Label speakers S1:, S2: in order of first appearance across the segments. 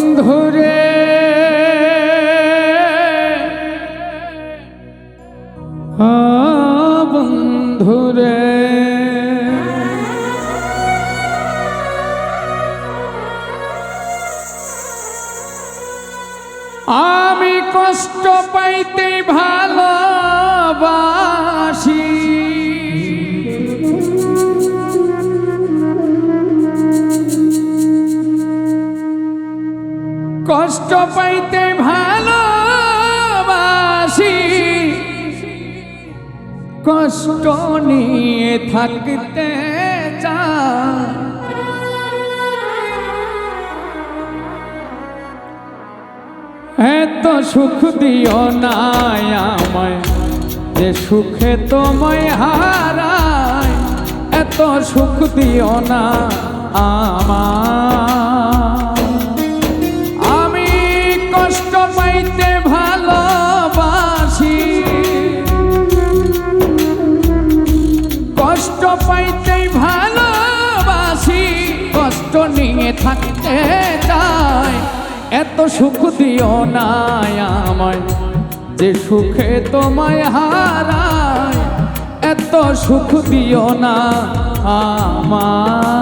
S1: বন্ধুরে বন্ধুরে আমি কষ্ট পাইতে ভালোবাসি কষ্ট পাইতে ভালোবাসি কষ্ট নিয়ে থাকতে চাই এত সুখ দিও না আমায় যে সুখে তোমায় হারায় এত সুখ দিও না আমায় আমি কষ্ট পাইতে ভালোবাসি কষ্ট পাইতে ভালোবাসি কষ্ট নিয়ে থাকতে চাই এত সুখ দিও না আমায় যে সুখে তোমায় হারায় এত সুখ দিও না আমায়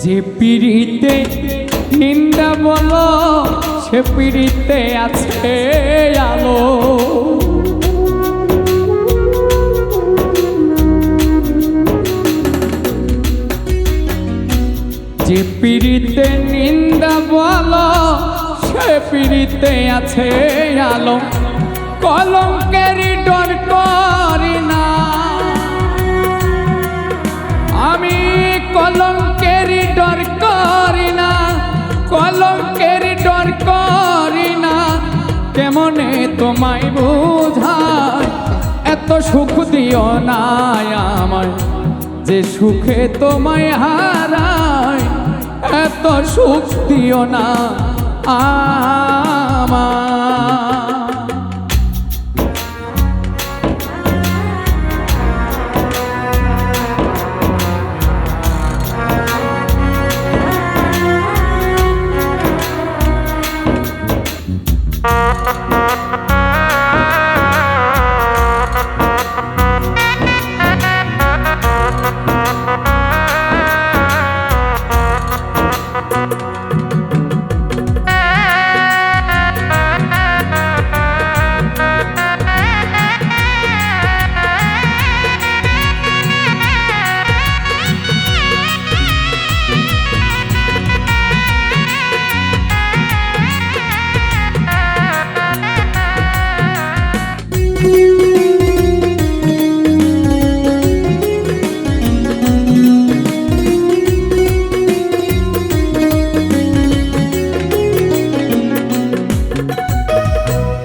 S1: যে পিড়িতে নিন্দা বলো সে পিড়িতে আছে আলো যে পিড়িতে নিন্দা বলো সে পিড়িতে আছে আলো কলঙ্কের ডর করি না আমি কলঙ্কের ডর করি না কলঙ্কের ডর করি না কেমনে তোমায় বুঝায় এত সুখ দিও না আমায় যে সুখে তোমায় হারায় এত সুখ দিও না আমায়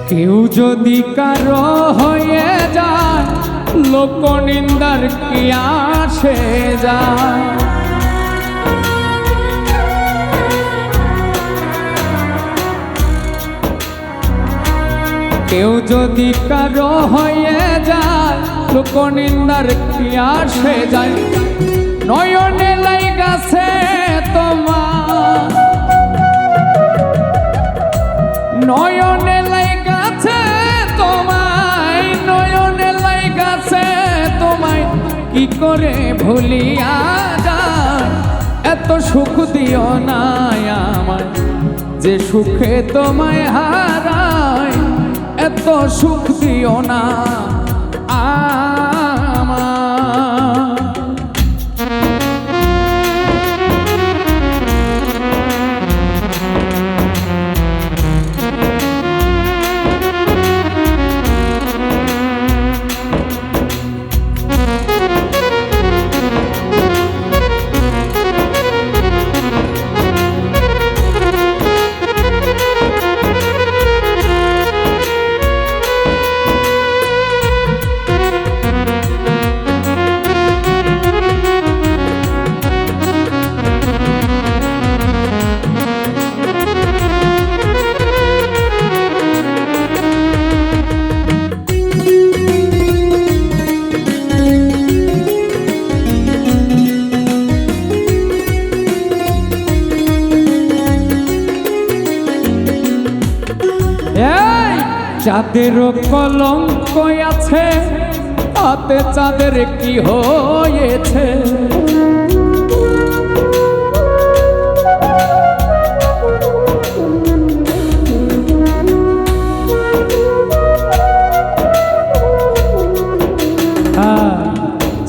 S1: কেউ যদি কারো হয়ে যায় লোকনিন্দার কি আসে যায় কেউ যদি কারো হয়ে যায় লোকনিন্দার কি আসে যায় নয়নে লাইগাছে তোমার নয়নে লাইগাছে তোমায় নয়নে লাইগাছে তোমায় কি করে ভুলিয়া যায় এত সুখ দিও না আমায় যে সুখে তোমায় হারায় এত সুখ দিও না আমায় যাদেরও কলঙ্ক আছে তাতে চাঁদের কি হয়েছে?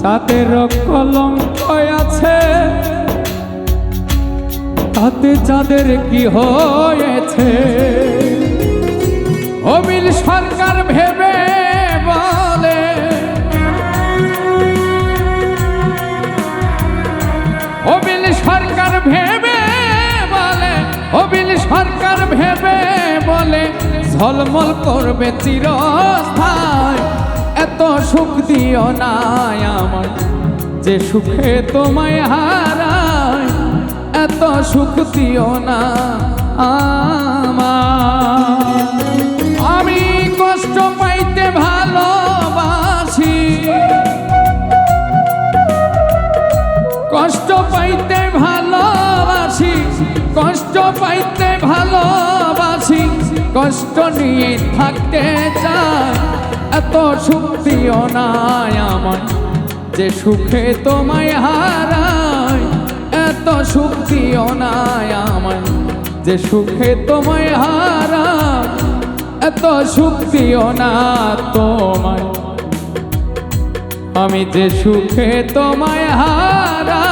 S1: যাদেরও কলঙ্ক আছে তাতে চাঁদের কি হয়েছে? অবিল সরকার ভেবে বলে, অবিল সরকার ভেবে বলে, অবিল সরকার ভেবে বলে ঝলমল করবে চিরস্থায়। এত সুখ দিও না আমার যে সুখে তোমায় হারায়, এত সুখ দিও না আমার। আমি কষ্ট পাইতে ভালোবাসি, কষ্ট পাইতে ভালোবাসি, কষ্ট পাইতে ভালোবাসি, কষ্ট নিয়ে থাকতে চাই। এত সুখ দিও না আমার যে সুখে তোমায় হারায়, এত সুখ দিও না আমার যে সুখে তোমায় হারায়, এত সুখ দিও না তোমায় আমি যে সুখে তোমায় হারায়।